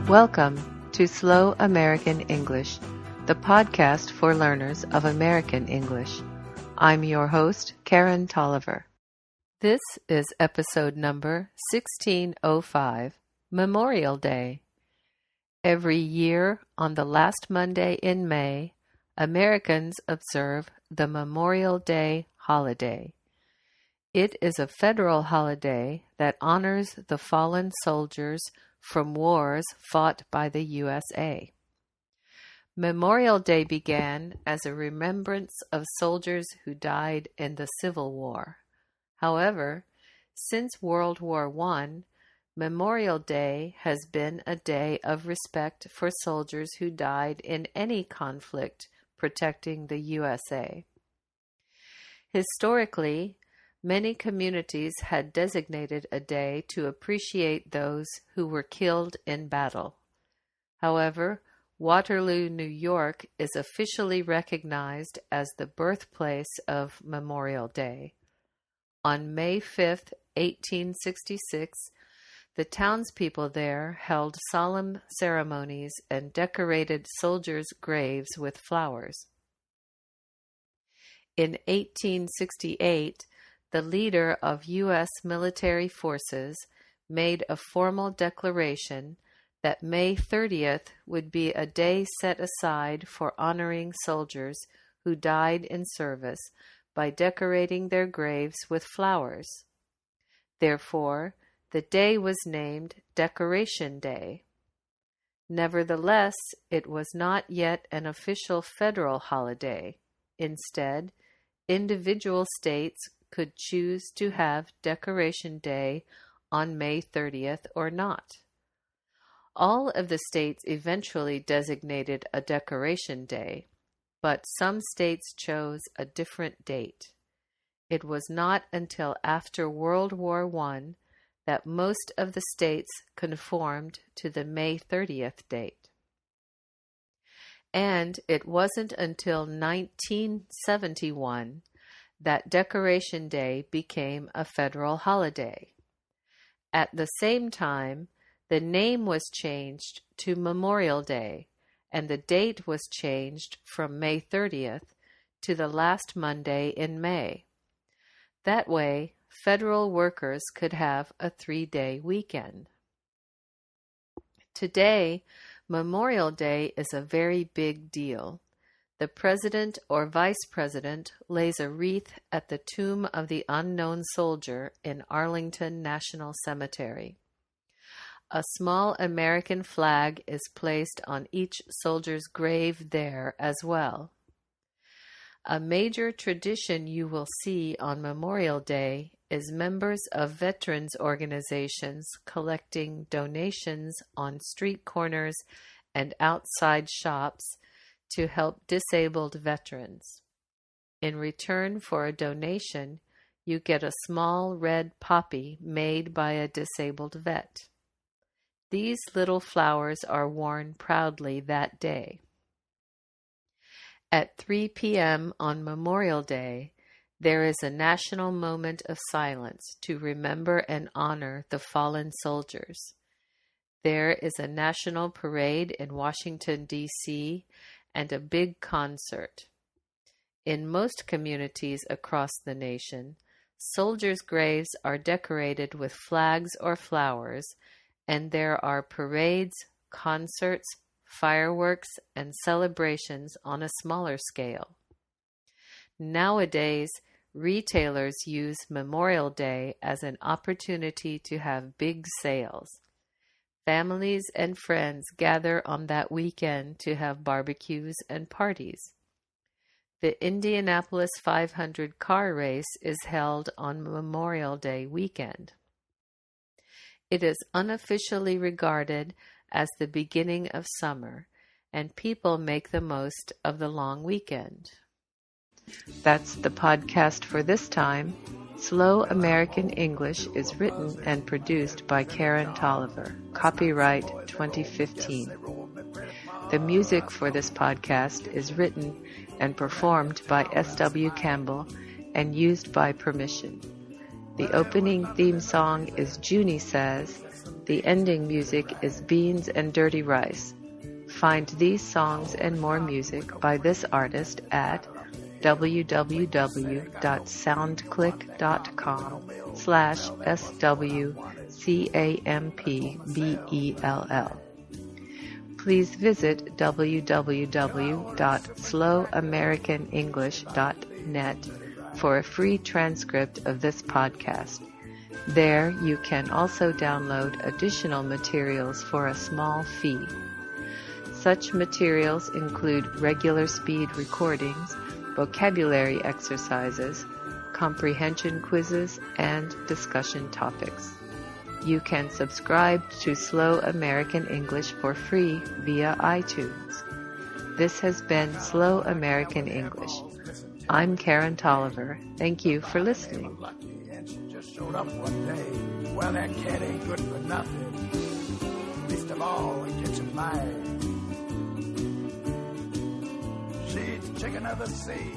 Welcome to Slow American English, the podcast for learners of American English. I'm your host, Karen Tolliver. This is episode number 1605, Memorial Day. Every year, on the last Monday in May, Americans observe the Memorial Day holiday. It is a federal holiday that honors the fallen soldiers from wars fought by the USA. Memorial Day began as a remembrance of soldiers who died in the Civil War. However, since World War I, Memorial Day has been a day of respect for soldiers who died in any conflict protecting the USA. Historically, many communities had designated a day to appreciate those who were killed in battle. However, Waterloo, New York is officially recognized as the birthplace of Memorial Day. On May 5, 1866, the townspeople there held solemn ceremonies and decorated soldiers' graves with flowers. In 1868, the leader of U.S. military forces made a formal declaration that May 30th would be a day set aside for honoring soldiers who died in service by decorating their graves with flowers. Therefore, the day was named Decoration Day. Nevertheless, it was not yet an official federal holiday. Instead, individual states could choose to have Decoration Day on May 30th or not. All of the states eventually designated a Decoration Day, but some states chose a different date. It was not until after World War I that most of the states conformed to the May 30th date. And it wasn't until 1971 that Decoration Day became a federal holiday. At the same time, the name was changed to Memorial Day, and the date was changed from May 30th to the last Monday in May. That way, federal workers could have a 3-day weekend. Today, Memorial Day is a very big deal. The president or vice president lays a wreath at the tomb of the unknown soldier in Arlington National Cemetery. A small American flag is placed on each soldier's grave there as well. A major tradition you will see on Memorial Day is members of veterans organizations collecting donations on street corners and outside shops to help disabled veterans. In return for a donation, you get a small red poppy made by a disabled vet. These little flowers are worn proudly that day. At 3 p.m. on Memorial Day, there is a national moment of silence to remember and honor the fallen soldiers. There is a national parade in Washington, D.C., and a big concert. In most communities across the nation, soldiers' graves are decorated with flags or flowers, and there are parades, concerts, fireworks, and celebrations on a smaller scale. Nowadays, retailers use Memorial Day as an opportunity to have big sales. Families and friends gather on that weekend to have barbecues and parties. The Indianapolis 500 car race is held on Memorial Day weekend. It is unofficially regarded as the beginning of summer, and people make the most of the long weekend. That's the podcast for this time. Slow American English is written and produced by Karen Tolliver. Copyright 2015. The music for this podcast is written and performed by S.W. Campbell and used by permission. The opening theme song is Junie Says. The ending music is Beans and Dirty Rice. Find these songs and more music by this artist at www.soundclick.com/SWCAMPBELL. Please visit www.slowamericanenglish.net for a free transcript of this podcast. There you can also download additional materials for a small fee. Such materials include regular speed recordings, vocabulary exercises, comprehension quizzes, and discussion topics. You can subscribe to Slow American English for free via iTunes. This has been Slow American English. I'm Karen Tolliver. Thank you for listening. Showed up one day. Well, that cat ain't good for nothing. Least of all, it gets you mad. She's chicken of the sea.